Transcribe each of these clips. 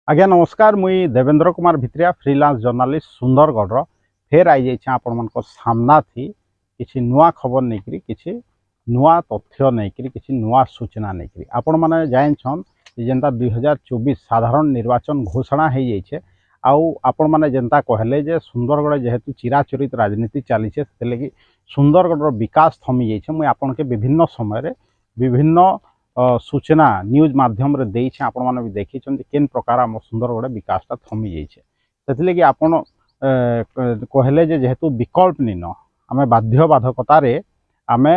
आज्ञा नमस्कार मुई देवेंद्र कुमार भित्रिया फ्रीलांस जर्नालीस्ट सुंदरगढ़ फेर आई जाइए आपण मान सामना थी किसी नुआ खबर नहीं किसी नुआ तथ्य नहीं किसी नुआ सूचना नहीं आपण मैंने जानछन जेनता 2024 साधारण निर्वाचन घोषणा हो जाइए आउ आपण मैंने जेनता कहले जे सुंदरगढ़ जेहेतु चिराचरित राजनीति चली से सुंदरगढ़ विकास थमी जाइए मुझे आपन के विभिन्न समय विभिन्न सूचना न्यूज माध्यम रे देइछे आपण माने भी देखि छन केन प्रकार हम सुंदरगढ़ विकासटा थमी जाइछे सेथिले कि आपण कहले जे जेहेतु विकल्प निन आमे बाध्य बाधकता रे आमे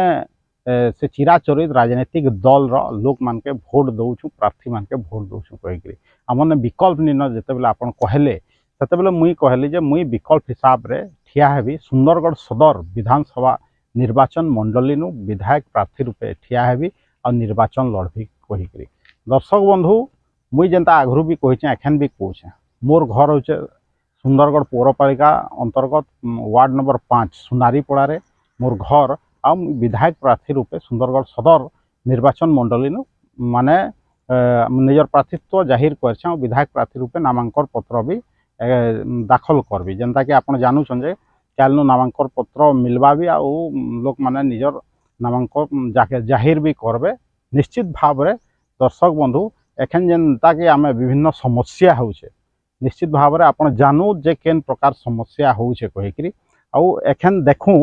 से चिराचरित राजनीतिक दल रो लोक मान के वोट दउछु प्रार्थी मान के वोट दउछु कहिकरी हमने विकल्प निन जते बेले आपण कहले तते बेले मुई कहले जे मुई विकल्प हिसाब रे ठिया हेबी सुंदरगढ़ सदर विधानसभा निर्वाचन मंडली नु विधायक प्रार्थी रूपे ठिया हेबी और निर्वाचन लड़बी कहीकि दर्शक बंधु मुई जेनता आगु भी कही एखन भी कहे मोर घर हो सुंदरगढ़ पौरपालिका अंतर्गत वार्ड नंबर 5 सुनारीपड़ा रे मोर घर आ विधायक प्रार्थी रूपे सुंदरगढ़ सदर निर्वाचन मंडली माने निजर प्रार्थीत्व जाहिर कर विधायक प्रार्थी रूपे नामांकन पत्र भी दाखल करबी जेनता कि आप जानून जे काल नामांकन पत्र मिलवा भी आउ लोक माने निजर नामांकन जाहिर भी करबे निश्चित भाव रे दर्शक बंधु एखन जेनता कि आमे विभिन्न समस्या होउछे निश्चित भाव रे आपण जानू जे केन प्रकार समस्या होउछे कहिकरी आउ एखन देखू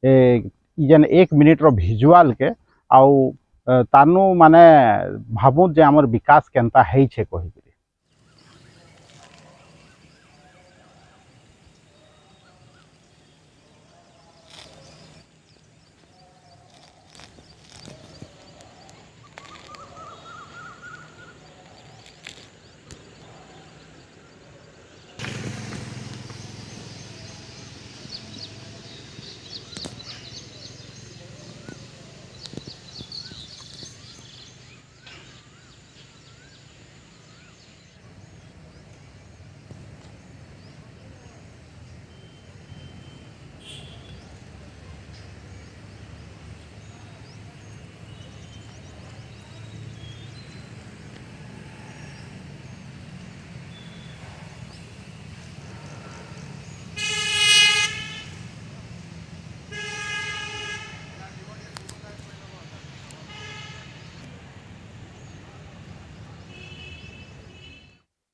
जेन 1 मिनिट रो विजुअल के आउ तानु माने भाबू जे हमर विकास केनता हेइ छे कहिकरी।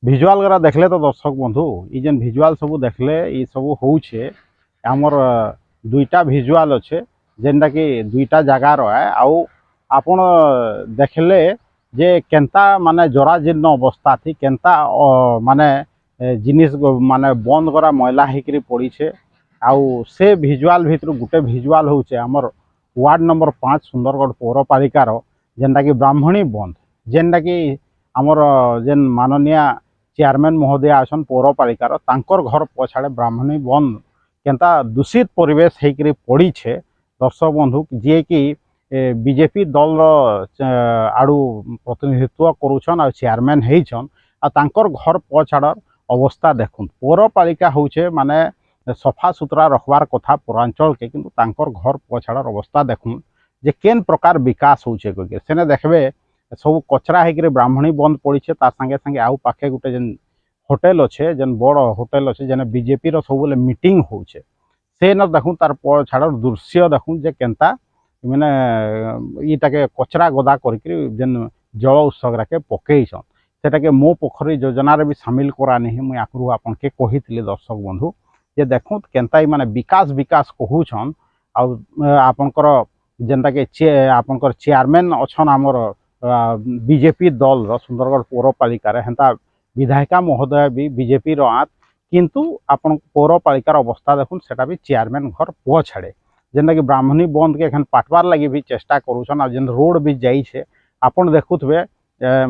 भिजुआल गरा देखले तो दर्शक बंधु ये जेन भिजुआल सब देखले ये सब होउछे हमर दुईटा भिजुआल अच्छे जेनटा कि दुईटा जगार है आउ आपण देखले जे केनता माने जराजीर्ण अवस्था थी केनता माने जिनिस माने बंद करा मैला होकर पड़ी छे आउ से भिजुआल भितर गुटे भिजुआल होउछे हमर वार्ड नंबर 5 सुंदरगढ़ पौरपालिकार जेनटा कि ब्राह्मणी बंद जेनटा कि हमर जेन माननीय चेयरमैन महोदय आसन पौरपालिकार तांकर घर पछाड़े ब्राह्मणी बंद केनता दूषित परिवेश होकर पड़ी छे दर्शक बंधु जे कि बीजेपी दल आड़ू प्रतिनिधित्व करुछन आ चेयरमैन होइछन आ तांकर घर पछाड़ अवस्था देखुन पौरपालिका होउछे माने सफा सुतरा रखबार कथा पौरांचल के किंतु तांकर घर पछाड़ अवस्था देखुन जे केन प्रकार विकास होउछे कके सेने देखबे सब कचरा होकर ब्राह्मणी बंद पड़ी तार संगे संगे आउ पाखे गोटे जेन होटेल अच्छे जेन बड़ होटेल अच्छे जेन बीजेपी रो सब मीटिंग होउछे से न देखूँ तार छाड़ दृश्य देखूँ जे केनता माने इटाके कचरा गदा करके जेन जल उत्सर्ग के पकईछन सेटाके मो पोखरी योजना भी सामिल करानी मुझे आगु आपन के कही दर्शक बंधु जे देखूँ केनता माने विकास विकास कहूछन आपनकर जेनता के आपनकर चेयरमैन अच्छन आमर बीजेपी दल रो सुंदरगढ़ पौरपालिकार हेन्ता विधायिका महोदय भी बीजेपी रो आत किंतु आपन पौरपालिकार अवस्था देखुन सेटा भी चेयरमैन घर पुआ छाड़े जेनटा कि ब्राह्मणी बंद के एखन पाटवार लगी भी चेष्टा करूछन आ जेन रोड भी जाई छे आपन देखुथबे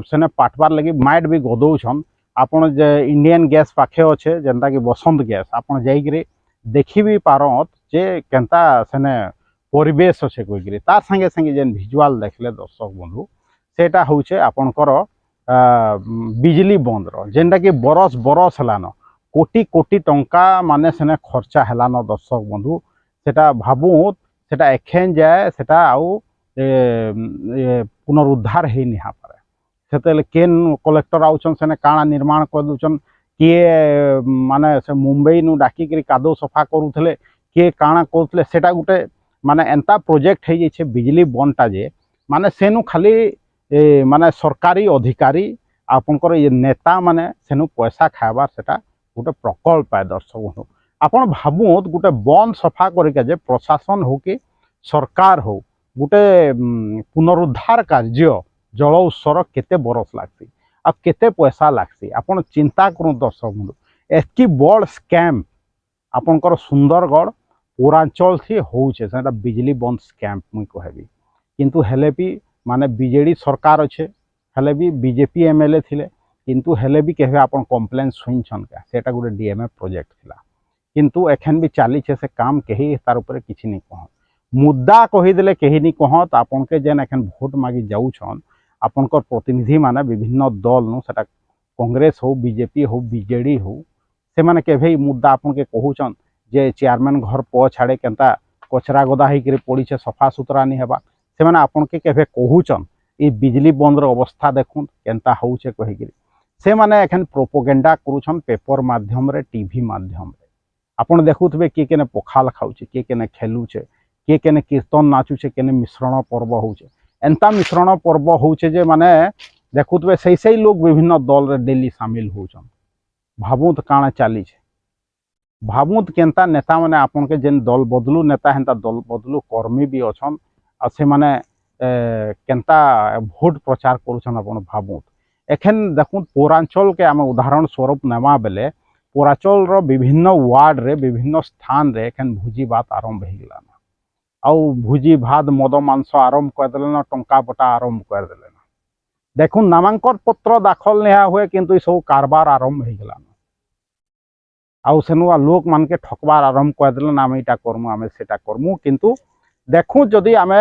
सेने पाटवार लगी माइट भी गदौछन आपन जे इंडियन गैस पाखे अच्छे जेनटा कि बसंत गैस आपन जाइकरी देखि भी पारत जे केनता सेने परिवेश अच्छे कहिकरी तार संगे संगे जेन विजुअल देखले दर्शक बंधु सेटा होउछे आपनकर बिजली बंद रो जेनटा कि बरस बरस हलान कोटी कोटी टंका माने सेने खर्चा हलान दर्शक बंधु सेटा भाबू सेटा एखेन जाए सेटा आउ पुनरुद्धार हे निहा पारे से केन कलेक्टर आउछन सेने काଣା निर्माण कर दूचन किए माने से मुंबई नु डाकिक कादो सफा करूले किए काଣା करते सेटा गोटे माने एंता प्रोजेक्ट है जे बिजली बंटा जे माने सेनु खाली माने सरकारी अधिकारी आपनकर ये नेता माने सेनु पैसा खाइबार सेटा गोटे प्रकल्प है दर्शक बंधु आपण भावुत गोटे बन सफा करके जे प्रशासन हो कि सरकार हो गोटे पुनरुद्धार कार्य जल उत्सर केते बरस लागसी आ केते पैसा लागसी आपण चिंता करूँ दर्शक बंधु एतकी बड़ स्कैम आपनकर सुंदरगढ़ पौरांचल थी होउछे सेटा बिजली बंद स्कैम मुई कहबी किंतु हेले भी माने बीजेडी सरकार अच्छे हेले भी बीजेपी एमएलए थिले किंतु हेले भी केहे आपन कंप्लेन सुनछन का सेटा गोटे डीएमए प्रोजेक्ट थिला किंतु एखन भी चली से काम कही तार ऊपर किछि नहीं कह मुद्दा कहीदेले कहीं नहीं कहत आपन के जेन एखन भोट मागी जाऊछन आपनकर प्रतिनिधि माने विभिन्न दल नु सेटा कांग्रेस हो बीजेपी हो बीजेडी हो से माने केभे मुद्दा आपन के कहूछन जे चेयरमैन घर प छाड़े केनता कचरा गदा होकर पड़ी सफा सुतरा नहीं हेबा से माने आपन के केभे कहूछन ये बिजली बंद अवस्था देखुन केनता होउछे कहिकरी से माने एखन प्रोपोगेंडा करूछन पेपर माध्यम रे टीवी माध्यम रे आपन देखुथबे किए केने पखाल खाउछे किए केने खेलुछे किए केने कीर्तन नाचुछे केने मिश्रण पर्व होउछे एंता मिश्रण पर्व होउछे जे माने देखुथबे सही लोग विभिन्न दल रे डेली शामिल होउछन भाबुत काଣା चाली छे भाबुत केनता नेता माने आपन के जेन दल बदलू नेता हेंता दल बदलू कर्मी भी अछन आ से माने केनता भोट प्रचार करूछन आपन भाबुत एखन देखुन पौरांचल के आम उदाहरण स्वरूप नेमा बेले पौरांचल रो विभिन्न वार्ड रे विभिन्न स्थान रे एखन भोजी भात आरंभ हो गला आउ भोजी भात मद मांस आरंभ कर देले टंका बटा आरंभ कर देले देखुन नामांकन पत्र दाखल नहीं हुए किंतु सब कारबार आरंभ हो गला आउ सेनुआ लोक मान के ठकबार आरंभ कर देले आम एटा करमु आम सेटा करमु किंतु देखु जदि आम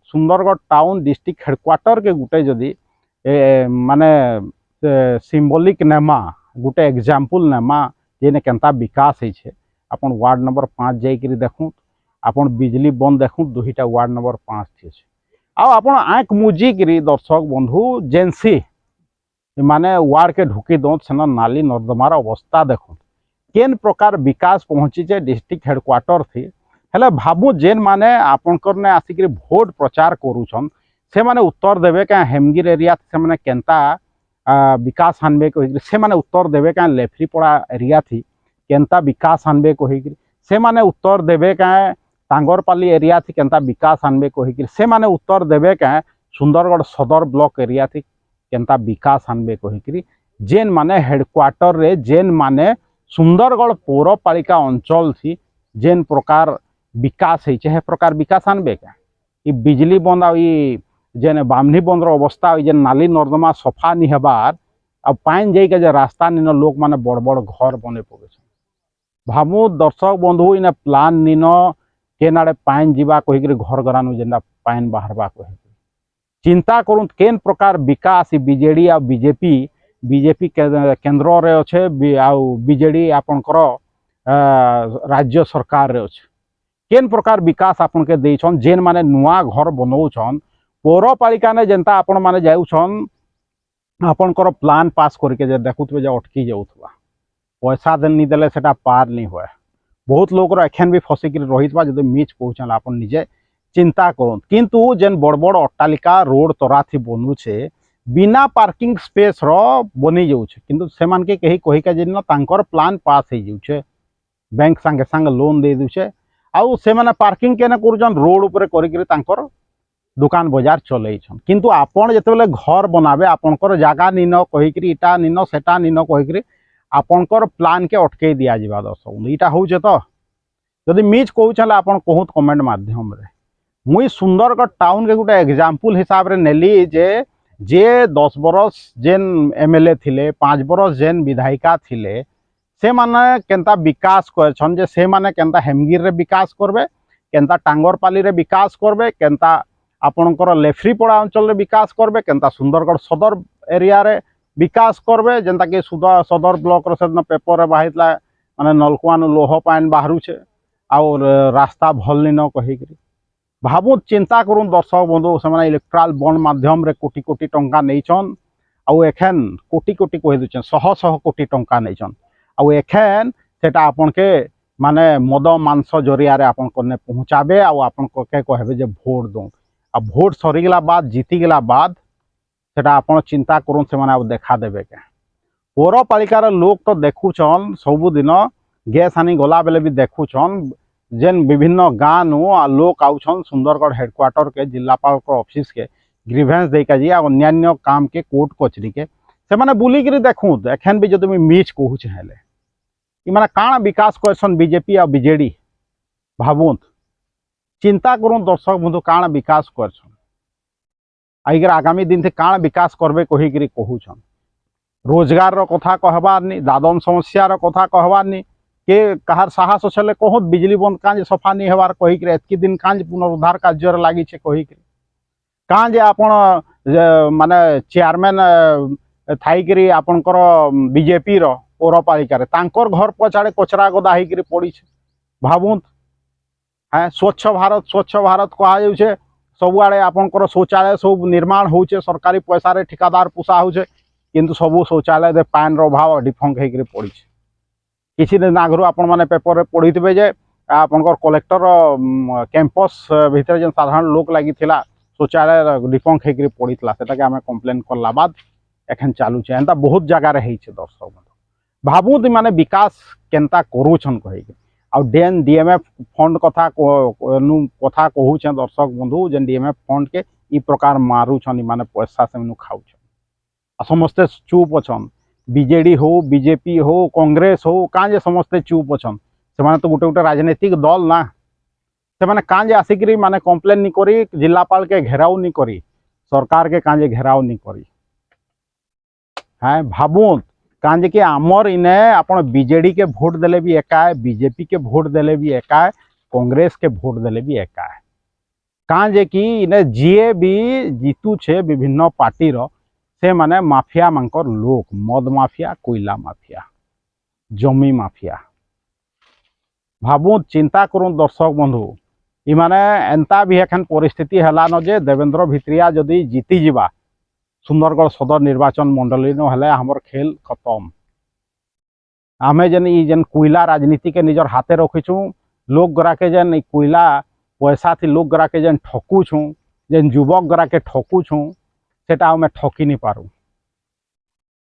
सुंदरगढ़ टाउन डिस्ट्रिक्ट हेडक्वार्टर के गुटे जदि माने सिम्बोलिक नेमा गोटे एग्जाम्पल नेमा जेने केनता विकास है अपन वार्ड नंबर 5 जाइकरी देखूँ अपन बिजली बंद देखूँ दुईटा वार्ड नंबर 5 थी आपन आँख मुजिकी दर्शक बंधु जेनसी माने वार्ड के ढुकी दौत सेना नाली नर्दमार अवस्था देखूँ केन प्रकार विकास पहुँची डिस्ट्रिक्ट हेडक्वार्टर थी हेले भाबू जेन माने आपनकर ने आसिक भोट प्रचार करूछन से माने उत्तर देवे क्या हेमगिर एरिया से माने केनता विकास आनबे कहिकरी से माने उत्तर देवे क्या लेफ्रीपड़ा एरिया थी केनता विकास आनबे कहिकरी से माने उत्तर देवे क्या टांगरपाली एरिया थी केनता विकास आनबे कहिकरी से माने उत्तर देवे क्या सुंदरगढ़ सदर ब्लॉक एरिया थी केनता विकास आनबे कहिकरी जेन माने हेडक्वार्टर रे जेन माने सुंदरगढ़ पौरपालिका अंचल थी जेन प्रकार विकास है प्रकार विकास आनबे क्या ये बिजली बंद आ जेन बामनी बंद अवस्था जेन नाली नर्दमा सफा नहीं हेबार अब पाइन जाइके जे रास्ता निन लोक माने बड़ बड़ घर बने पड़े भावु दर्शक बंधु इन प्लान निन केन आड़े पाइन जीवा कहिकरी घर घरानु जेनटा पाइन बाहरबा कहिकरी चिंता करूँ केन प्रकार विकास बीजेडी आ बीजेपी केंद्र रे अच्छे आउ बीजेडी आपनकर राज्य सरकार रे अच्छे केन प्रकार विकास आपन के देछन जेन माने नुआ घर बनौछन पौरपालिका ने जेनता आपण माने जाउछन आपनकर प्लान पास करके जे देखुतबे जे अटकी जाउथबा पैसा नहीं देले सेटा पार नहीं हुए बहुत लोग एखन भी फसिक रहीबा जदि मिच पहुँचल आपन निजे चिंता करन किंतु जेन बड़ बड़ अट्टालिका रोड तरा थी बनुछे बिना पार्किंग स्पेस रो बनी जाउछे किंतु सेमान के कही कही के जेन तांकर प्लान पास हो जाउछे बैंक संगे संग लोन दे दुछे आउ से माने पार्किंग केने करूछन रोड ऊपर करिकरी तांकर दुकान बाजार चलैछन किंतु आपण जेतेबेले घर बनाबे आपनकर जागा निन कहिकरी इटा निन सेटा निन कहिकरी आपनकर प्लान के अटके दिया जिबा दर्शक इटा होउछे तो जदि मिच कहूछले आपन कहूत कमेंट माध्यम रे मुई सुंदरगढ़ टाउन के गोटे एग्जाम्पल हिसाब रे नेली जे 10 बरस जेन एमएलए थिले 5 बरस जेन विधायिका थिले से माने केनता विकास करछन जे से माने केनता हेमगिर रे विकास करबे केनता टांगरपाली रे विकास करबे केनता आपनकर लेफ्रीपड़ा अंचल रे विकास करबे केनता सुंदरगढ़ सदर एरिया रे विकास करबे जेनता कि सदर ब्लॉक रे सेदन पेपर रे बाहितला माने नलकुआन लोह पाइन बाहरुछे और रास्ता भल न कहिकरी भावुत चिंता करूँ दर्शक बंधु से इलेक्ट्राल बॉन्ड माध्यम रे कोटी कोटी टंका नहींछन आउ एखेन कोटी कोटी कहि दुचन शह शह कोटी टंका नैचन आउ एखेन सेटा आपन के माने मद मांस जरिया रे आपन कोने पहुँचाबे आउ आपन के कहबे जे भोट दो आ भोट सरीगला बाद जीती गला बाद सेटा आपन चिंता करूँ से माने अब देखा देबे के पौरपालिकार लोक तो देखुछन सबुदिन गैस आनी गला बेले भी देखुछन जेन विभिन्न गाँ नु लोक आउछन सुंदरगढ़ हेडक्वार्टर के जिलापाल ऑफिस के ग्रीवेंस देका जी अन्यान्य काम के कोर्ट कचरी के से माने बुलिक देखूँ एखन भी जो मिच कहूँ हेले कि माने काण विकास करसन बीजेपी और बीजेडी भावुत चिंता करूँ दर्शक बंधु काण विकास करसन आइगर आगामी दिन से काण विकास करबे कहीकि कहूछन रोजगार रो कथा कहबार नी दादन समस्या रो कथा कहबार नी के कहार साहस छले कहत बिजली बंद कांज सफा नहीं हेबार कहीकि एतकी दिन कांज पुनरुद्धार कार्य लगी छे कहीकि काँ जे आपण माने चेयरमैन थाईकरी आपणकर बीजेपी रो पौरपालिकार तांकर घर पछाड़े कचरा गदा होकर पड़ी भावुत हाँ स्वच्छ भारत कहा जाउछे सबुआड़े आपणकर शौचालय सब निर्माण होउछे सरकारी पैसा रे ठिकादार पोषा होउछे किंतु सबू शौचालय दे पान रो अभाव डिफंक होकर पड़ी किछि दिन आगु आपण माने पेपर रे पढ़िथिबे जे आपणकर कलेक्टर कैंपस भितर जे साधारण लोक लागि थिला शौचालय डिफंक होकर पड़ता से आम कम्प्लेन करला बाद एखन चालू है एंता बहुत जगार दर्शक भावुत माने विकास केनता करूछन कहीकि आ डीएमएफ फंड कथा कहूँ दर्शक बंधु जेन डीएमएफ फंड के इ प्रकार मारुछन माने पैसा से खाऊछन समस्ते चुप अच्छन बीजेडी हो बीजेपी हो कांग्रेस हो काजे समस्ते चुप अच्छन से तो गोटे गोटे राजनीतिक दल ना से माने कांजे आसिक माने कम्प्लेन नहीं करी जिलापाल के घेराव नहीं करी सरकार के कांजे घेराव नहीं करी हाँ भावुत कांजे कि आमर इने आपण बीजेडी के भोट देले भी एका है बीजेपी के भोट देले भी एका है कांग्रेस के भोट देले भी एका है कांजे कि इने जीए भी जीतु छे विभिन्न पार्टी रो से माने माफिया मांकर लोक मद माफिया कोयला माफिया जमी माफिया भावुत चिंता करूँ दर्शक बंधु इमाने एंता भी एखन परिस्थिति हेलान जे देवेंद्र भित्रिया जदि जीती जीवा सुंदरगढ़ सदर निर्वाचन मंडली नो हेले हमर खेल खत्म आमे जेन कोयला राजनीति के निजर हाथे रखीचु लोक गरा के जेन कोयला पैसा थी लोक गरा के जेन ठकुछु जेन युवक गरा के ठकुछु सेटा आमे ठकी नहीं पारू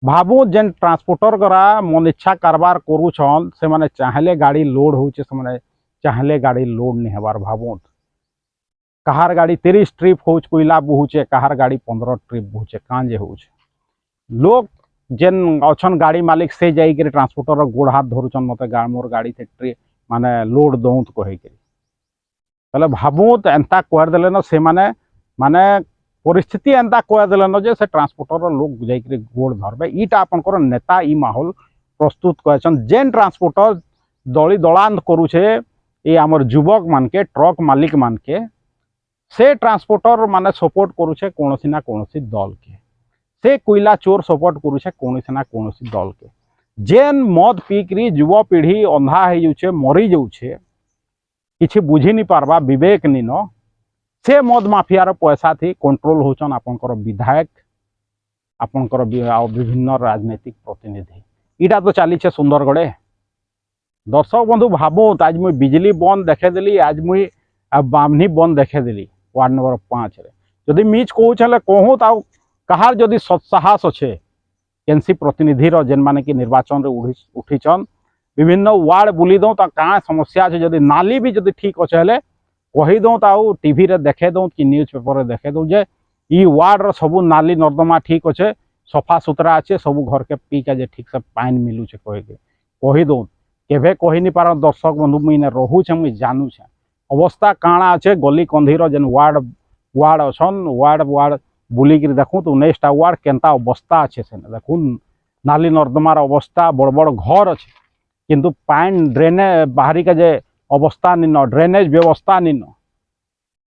भावु जेन ट्रांसपोर्टर गरा मन इच्छा कारबार करूछन से माने चाहले गाड़ी लोड होउछे से माने चाहले गाड़ी लोड नहीं हेबार भावुत कहार गाड़ी 30 ट्रिप होउछ कोयला बहुचे कहार गाड़ी 15 ट्रिप बहुचे कांजे होउछ लोग जेन अच्छन गाड़ी मालिक से जाई के ट्रांसपोर्टर गोड़ हाथ धरुछन मते मोर गाड़ी थे ट्रिप माने लोड दउत कहि के तले भावुत एंता कर देले न से माने परिस्थिति एंता कह देले न जे से ट्रांसपोर्टर लोग जाई के गोड़ धरबे ईटा आपनकर नेता ई माहौल प्रस्तुत करछन जेन ट्रांसपोर्टर दली दलांत करूछे ये आमर युवक मान के ट्रक मालिक मान के से ट्रांसपोर्टर माने सपोर्ट करूछे कोनोसी ना कोनोसी दल के से कोयला चोर सपोर्ट करूछे कोनोसी ना कोनोसी दल के जेन मद पीकरी युवा पीढ़ी अंधा हो जाउछे मरी जाउछे किछि बुझी नहीं पारबा विवेक नी न से मद माफियार पैसा थी कंट्रोल होचन आपनकर विधायक आपनकर विभिन्न राजनीतिक प्रतिनिधि इटा तो चली सुंदरगढ़े दर्शक बंधु भावुत आज मुई बिजली बंद देखेदेली आज मुई बामनी बंद देखेदेली वार्ड नंबर 5 रे जदि मिच कहूँ कहूँ तो कहार जदि सत्साहस अच्छे एनसी प्रतिनिधि जेन माने कि निर्वाचन रे उठीचन विभिन्न वार्ड बुली दो तो क्या समस्या अच्छे जदि नाली भी जदि ठीक अच्छे हेले कही दो तो टीवी रे देखे दो कि न्यूज पेपर रे देखे दो जे ई वार्ड रो सबू नाली नर्दमा ठीक अच्छे सफा सुतरा अच्छे सबू घर के पी के जे ठीक से पानी मिलूचे कही दो केभे कही नहीं पार दर्शक बंधु मुझे रोचे मुझे जानूचे अवस्था काଣା अच्छे गली कंधीर जेन वार्ड अच्छन वार्ड बुलिक देखूँ तो 19टा वार्ड केनता अवस्था अच्छे से देखूँ नाली नर्दमार अवस्था बड़ बड़ घर अच्छे किंतु पानी ड्रेनेज बाहरी का जे अवस्था निन ड्रेनेज व्यवस्था निन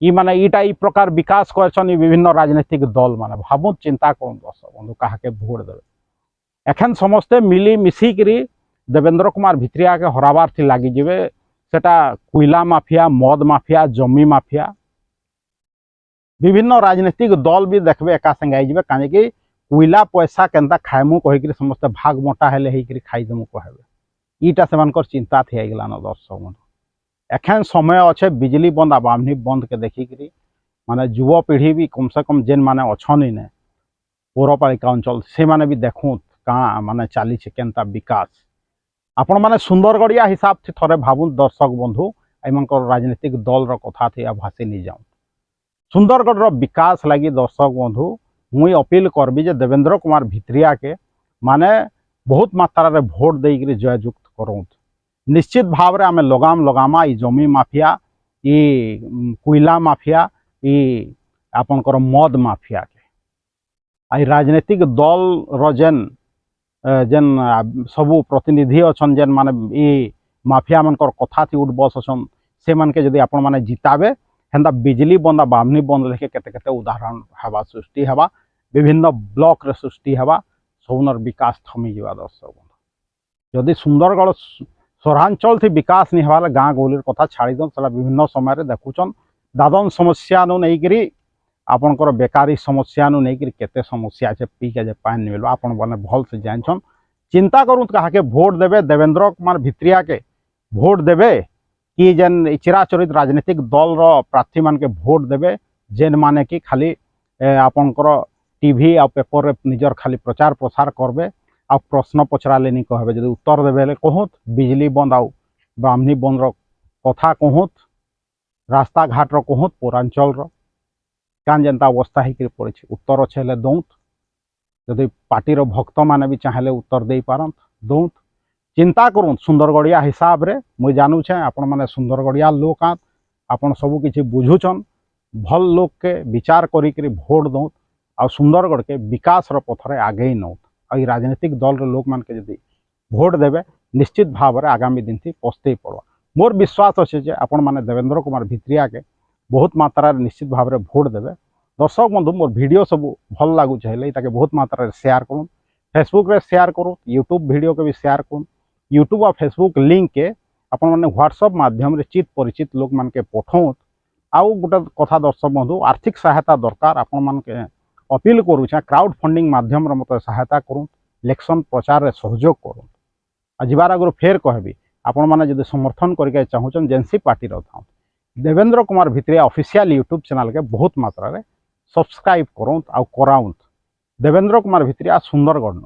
ई माने ईटा ई प्रकार विकास करछन विभिन्न राजनीतिक दल माने भावुत चिंता करन दर्शक बंधु काहाके भोट देवे एखन समस्ते मिली मिसिकरी देवेंद्र कुमार भित्रिया के हराबार थी लगी जीवे सेटा कोयला माफिया मद माफिया जमी माफिया विभिन्न राजनीतिक दल भी देखबे एका संगे आइबे काहे कि कोईला पैसा केनता खाएमु कहीकि समस्ते भाग मोटा हेले होकर खाईदेमु कहबे ईटा से चिंता थी गलान दर्शक बंधु एखेन समय अच्छे बिजली बंद आ बामनी बंद के देखिकी माने युवपीढ़ी भी कम से कम जेन माने अच्छन ने पौरपालिका अंचल से माने भी देखूँ काଣା माने चली केनता विकास आपण माने सुंदरगढ़िया हिसाब से थरे भावुन दर्शक बंधु एम राजनीतिक दल रहा थी भाषी नहीं जाऊँ सुंदरगढ़ विकास लगी दर्शक बंधु मुई अपील करबी जे देवेंद्र कुमार भित्रिया के माने बहुत मात्रा रे भोट देकर जययुक्त करूँ निश्चित भाव में आम लगाम लगामा ई जमी माफिया ई कोईला माफिया ई आपनकर मद माफिया के आई राजनीतिक दल जेन जेन सबू प्रतिनिधि अच्छन जेन माने ई माफिया मनकर कथा थी उठ बस अच्छन से मन के जदि आपण माने जिताबे हेन्ता बिजली बंद आ बामनी बंद लेके केते केते उदाहरण हवा सृष्टि हवा विभिन्न ब्लॉक रे सृष्टि हवा सबनर विकास थमी जावा दर्शक बंधु जदि सुंदरगढ़ सहरांचल थी विकास नहीं हवा गाँ गौली कथा छाड़ी दन सला विभिन्न समय देखुचन दादन समस्या नु नहीं आपणकर बेकारी समस्या नु नहीं केते समस्या है पी के पानी नहीं मिलवा आपण मैंने भल से जानछन चिंता करूँ कहा भोट देवे देवेंद्र कुमार भित्रिया के भोट देवे कि जेन चिराचरित राजनीतिक दल प्रार्थी मान के भोट देवे जेन माने कि खाली आपणकर टीवी आ पेपर निजर खाली प्रचार प्रसार करबे आ प्रश्न पचराले नहीं कहबे जदि उत्तर देवे कहूत बिजली बंद आउ ब्राह्मणी बंद कथा कहूत रास्ता घाट कहूत पौरांचल कान जेनता अवस्था होकर पड़ी उत्तर अच्छे दौत जदि पार्टी भक्त मैंने भी चाहे उत्तर दे पारत दौत चिंता करूँ सुंदरगढ़िया हिसाब रे मुई जानूछे आपण मैंने सुंदरगढ़िया लोक आपन सबू किसी बुझुचन भल लोक के विचार करी भोट दौत आ सुंदरगढ़ के विकास पथरे आगे नौत आ राजनीतिक दल लोक मान के जदि भोट देवे निश्चित भाव में आगामी दिन थी पस्ते पड़वा मोर विश्वास अच्छे जे आपण मैंने देवेंद्र कुमार भित्रिया के बहुत मात्रा निश्चित भाव में भोट देवे दर्शक बंधु मोर वीडियो सब भल लगुचे हेले ताके बहुत मात्रा शेयर करूँ फेसबुक रे शेयर करूँ यूट्यूब वीडियो के भी शेयर करूँ यूट्यूब और फेसबुक लिंक के आपण मैंने व्हाट्सएप माध्यम रे चित परिचित लोक मान के पठाऊँ आउ गोटे कथा दर्शक बंधु आर्थिक सहायता दरकार आपण मान के अपील करुचे क्राउड फंडिंग माध्यम रे मते सहायता करूँ इलेक्शन प्रचार रे सहयोग करूँ आजबार आगुरी फेर कहबी आपण मैंने जब समर्थन करके चाहूचन जेनसी पार्टी था देवेंद्र कुमार भित्रिया ऑफिशियल यूट्यूब चैनल के बहुत मात्रा रे सब्सक्राइब करूँ आउ कराउँ देवेंद्र कुमार भित्रिया सुंदरगढ़।